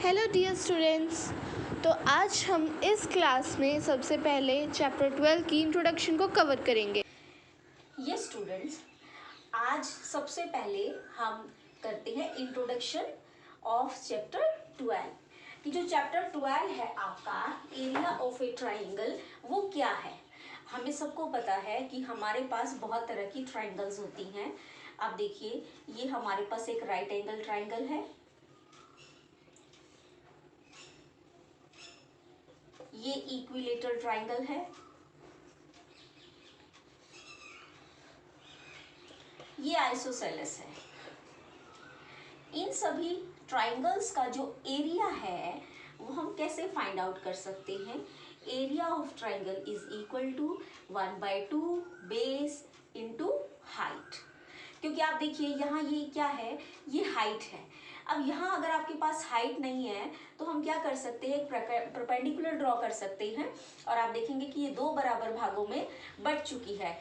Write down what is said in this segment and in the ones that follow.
Hello dear students. तो आज हम इस क्लास में सबसे पहले चैप्टर 12 की इंट्रोडक्शन को कवर करेंगे। यस स्टूडेंट्स, आज सबसे पहले हम करते हैं इंट्रोडक्शन ऑफ चैप्टर 12 कि जो चैप्टर 12 है आपका एरिया ऑफ ए ट्राइंगल वो क्या है। हमें सबको पता है कि हमारे पास बहुत तरह की ट्राइंगल्स होती हैं। आप देखिए, ये हमारे पास एक राइट एंगल ट्राइंगल है, ये इक्विलेटरल ट्राइंगल है, ये आइसोसेलेस है। इन सभी ट्राइंगल्स का जो एरिया है वो हम कैसे फाइंड आउट कर सकते हैं। Area of triangle is equal to 1/2 base into height. क्योंकि आप देखिए यहाँ ये क्या है, ये हाइट है। अब यहाँ अगर आपके पास हाइट नहीं है तो हम क्या कर सकते हैं, एक परपेंडिकुलर ड्रॉ कर सकते हैं और आप देखेंगे कि ये दो बराबर भागों में बट चुकी है।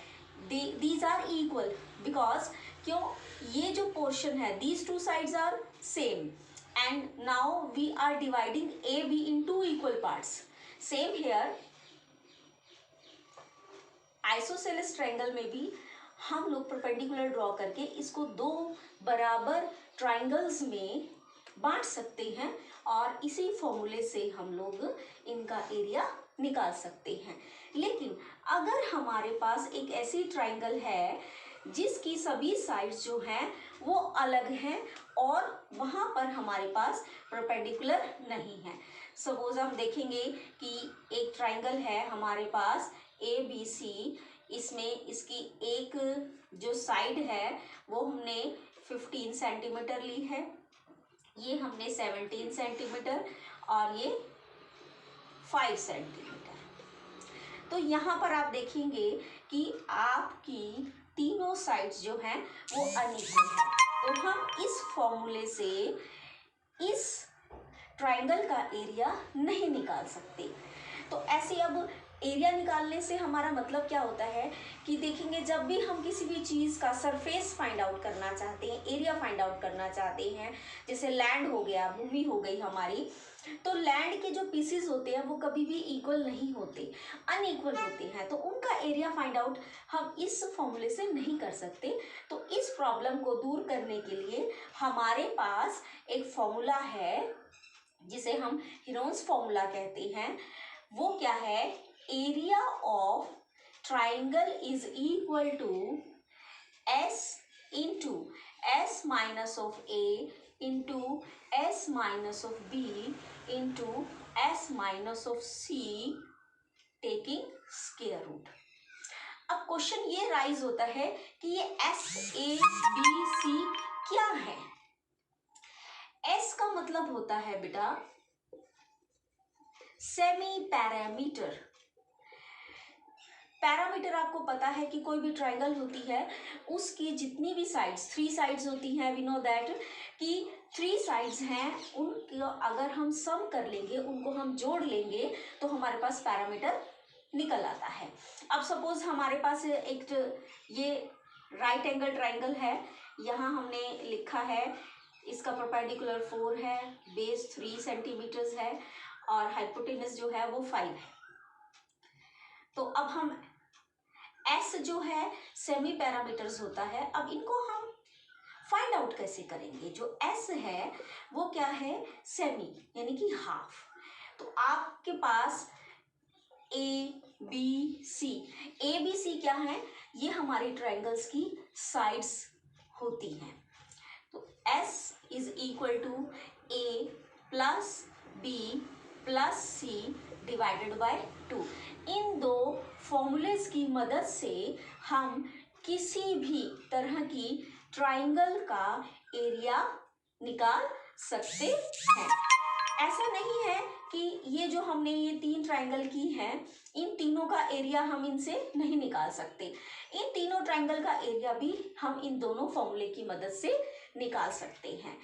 दीज आर इक्वल बिकॉज क्यों, ये जो पोर्शन है these two sides are same and now we are dividing A B in two equal parts. Same here isosceles triangle में भी हम लोग परपेंडिकुलर ड्रॉ करके इसको दो बराबर ट्रायंगल्स में बांट सकते हैं और इसी फॉर्मूले से हम लोग इनका एरिया निकाल सकते हैं। लेकिन अगर हमारे पास एक ऐसी ट्रायंगल है जिसकी सभी साइड्स जो हैं वो अलग हैं और वहाँ पर हमारे पास परपेंडिकुलर नहीं है। सपोज हम देखेंगे कि एक ट्रायंगल है हमारे पास ABC, इसमें इसकी एक जो साइड है वो हमने 15 सेंटीमीटर ली है, ये हमने 17 सेंटीमीटर और ये 5 सेंटीमीटर। तो यहाँ पर आप देखेंगे कि आपकी तीनों साइड्स जो हैं वो अनइक्वल है। तो हम इस फॉर्मूले से इस ट्राइंगल का एरिया नहीं निकाल सकते। तो ऐसे अब एरिया निकालने से हमारा मतलब क्या होता है कि देखेंगे जब भी हम किसी भी चीज़ का सरफेस फाइंड आउट करना चाहते हैं, एरिया फाइंड आउट करना चाहते हैं, जैसे लैंड हो गया, भूमि हो गई हमारी, तो लैंड के जो पीसेस होते हैं वो कभी भी इक्वल नहीं होते, अनइक्वल होते हैं। तो उनका एरिया फाइंड आउट हम इस फॉर्मूले से नहीं कर सकते। तो इस प्रॉब्लम को दूर करने के लिए हमारे पास एक फॉर्मूला है जिसे हम हीरोन्स फॉर्मूला कहते हैं। वो क्या है, area of triangle is equal to S into S minus of A into S minus of B into S minus of C taking square root. अब क्वेश्चन ये राइज होता है कि ये SABC क्या है। S का मतलब होता है बेटा सेमी पैरामीटर। पैरामीटर आपको पता है कि कोई भी ट्राइंगल होती है उसकी जितनी भी साइड्स, 3 साइड्स होती हैं, वी नो दैट कि 3 साइड्स हैं, उनको अगर हम सम कर लेंगे, उनको हम जोड़ लेंगे तो हमारे पास पैरामीटर निकल आता है। अब सपोज हमारे पास एक ये राइट एंगल ट्राइंगल है, यहाँ हमने लिखा है इसका परपेंडिकुलर 4 है, बेस 3 सेंटीमीटर्स है और हाइपोटेनस जो है वो 5 है। तो अब हम S जो है सेमी पैरामीटर्स होता है, अब इनको हम फाइंड आउट कैसे करेंगे। जो S है वो क्या है, सेमी यानी कि हाफ। तो आपके पास ABC क्या है, ये हमारे ट्राइंगल्स की साइड्स होती हैं। तो S is equal to A plus B plus C divided by 2। इन दो फॉर्मूलेस की मदद से हम किसी भी तरह की ट्राइंगल का एरिया निकाल सकते हैं। ऐसा नहीं है कि ये जो हमने ये 3 ट्राइंगल की हैं, इन तीनों का एरिया हम इनसे नहीं निकाल सकते। इन तीनों ट्राइंगल का एरिया भी हम इन दोनों फॉर्मूले की मदद से निकाल सकते हैं।